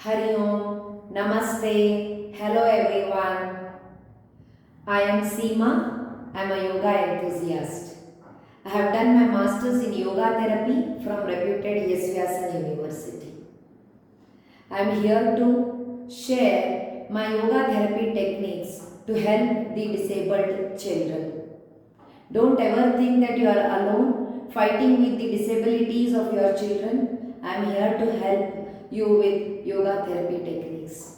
Hari Om, Namaste, hello everyone. I am Seema. I am a yoga enthusiast. I have done my masters in yoga therapy from reputed Yes Vyasan University. I am here to share my yoga therapy techniques to help the disabled children. Don't ever think that you are alone fighting with the disabilities of your children. I am here to help you with yoga therapy techniques.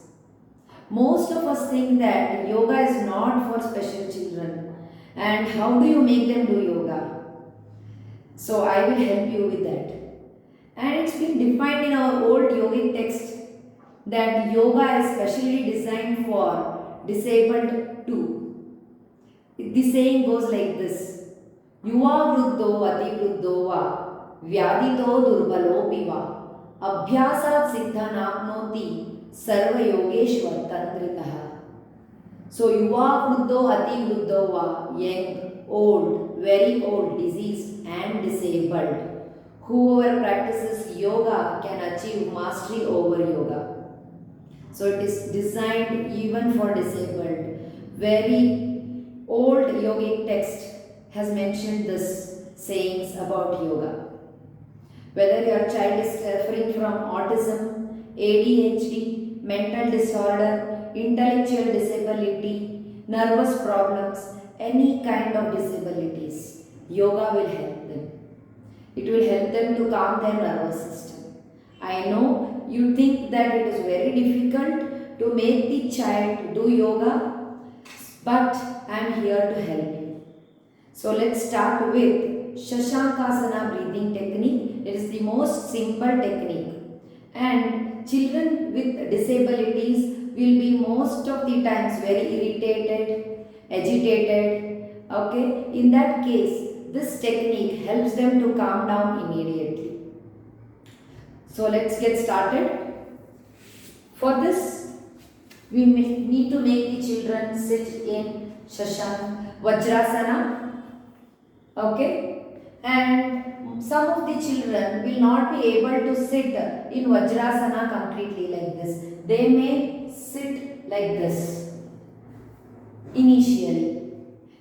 Most of us think that yoga is not for special children. And how do you make them do yoga? So I will help you with that. And it's been defined in our old yogic text that yoga is specially designed for disabled too. The saying goes like this: Yuva vruddho ati vruddho va vyadito durbalopi va abhyasat siddha napnoti sarva yogeshwar tandritah. So yuva vruddho ati vruddho va, young, old, very old, diseased and disabled. Whoever practices yoga can achieve mastery over yoga. So it is designed even for disabled. Very old yogic text has mentioned this sayings about yoga. Whether your child is suffering from autism, ADHD, mental disorder, intellectual disability, nervous problems, any kind of disabilities, yoga will help them. It will help them to calm their nervous system. I know you think that it is very difficult to make the child do yoga, but I am here to help you. So let's start with Shashankasana breathing technique. It is the most simple technique, and children with disabilities will be most of the times very irritated, agitated. Okay, in that case, this technique helps them to calm down immediately. So let's get started. For this, we need to make the children sit in Shashank Vajrasana. Okay, and some of the children will not be able to sit in Vajrasana completely like this. They may sit like this initially.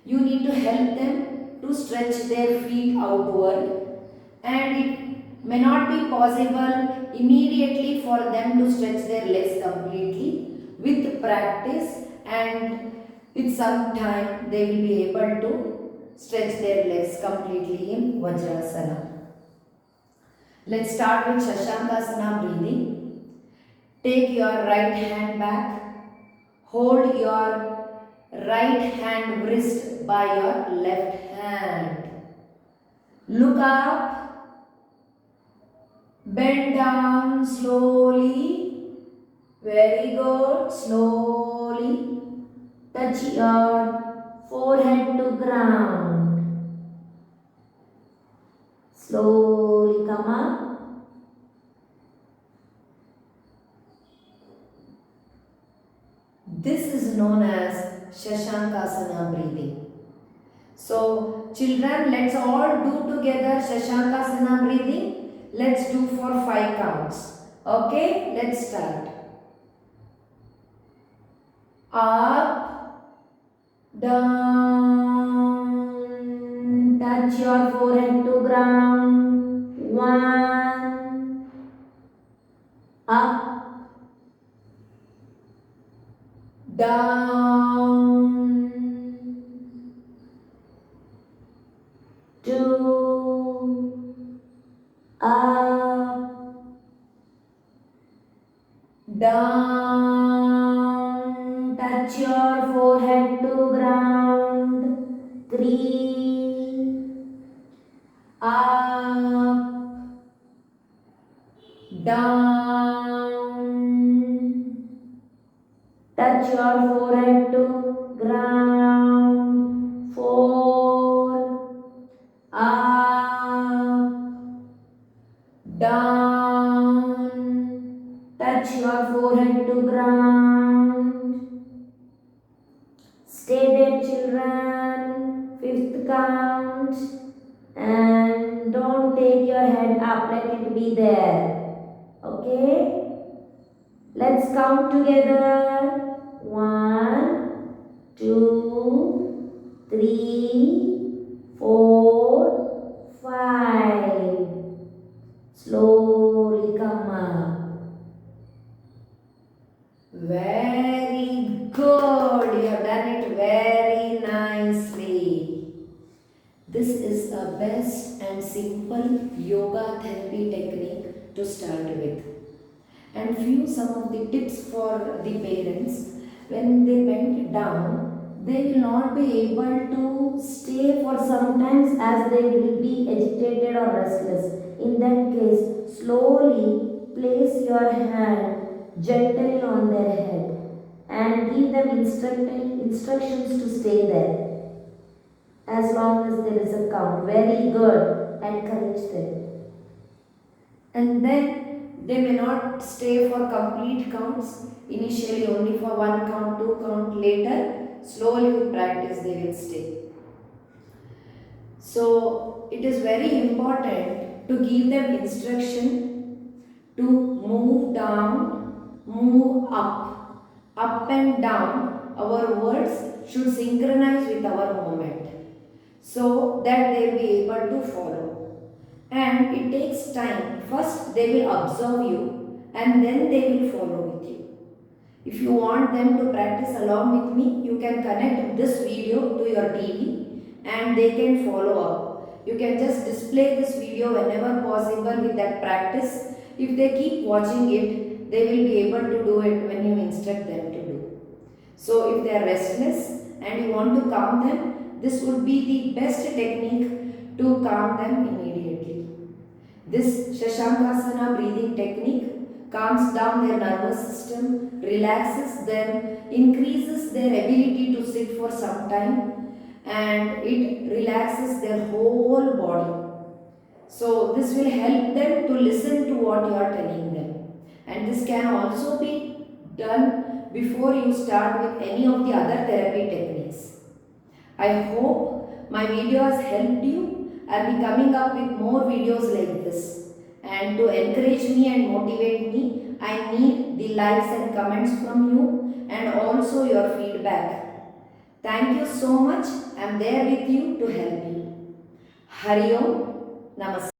You need to help them to stretch their feet outward, and it may not be possible immediately for them to stretch their legs completely. With practice and with some time, they will be able to stretch their legs completely in Vajrasana. Let's start with Shashankasana breathing. Take your right hand back. Hold your right hand wrist by your left hand. Look up. Bend down slowly. Very good. Slowly. Touch your forehead to ground. Slowly come up. This is known as Shashankasana breathing. So children, let's all do together Shashankasana breathing. Let's do for 5 counts. Okay, let's start. Up, down, touch your forehead to ground. 1, up, down, 2, up, down, touch your forehead to ground. 3, up, down, touch your forehead to ground. 4, up, down, touch your forehead to ground. Stay there, children. 5th count. And don't take your head up, let it be there. Okay? Let's count together. 1, 2, 3, 4, 5. Slowly come up. Very good. You have done it very nicely. This is a best and simple yoga therapy technique to start with. And few some of the tips for the parents. When they bend down, they will not be able to stay for some times as they will be agitated or restless. In that case, slowly place your hand gently on their head and give them instructions to stay there as long as there is a count. Very good. Encourage them. And then they may not stay for complete counts. Initially only for one count, two count. Later, slowly with practice they will stay. So it is very important to give them instruction to move down, move up and down. Our words should synchronize with our movement so that they will be able to follow. And it takes time. First they will observe you and then they will follow with you. If you want them to practice along with me, you can connect this video to your TV and they can follow up. You can just display this video whenever possible with that practice. If they keep watching it, they will be able to do it when you instruct them to do. So if they are restless and you want to calm them, this would be the best technique to calm them immediately. This Shashankasana breathing technique calms down their nervous system, relaxes them, increases their ability to sit for some time, and it relaxes their whole body. So this will help them to listen to what you are telling them. And this can also be done before you start with any of the other therapy techniques. I hope my video has helped you. I'll be coming up with more videos like this. And to encourage me and motivate me, I need the likes and comments from you and also your feedback. Thank you so much. I'm there with you to help you. Hari Om. Namaste.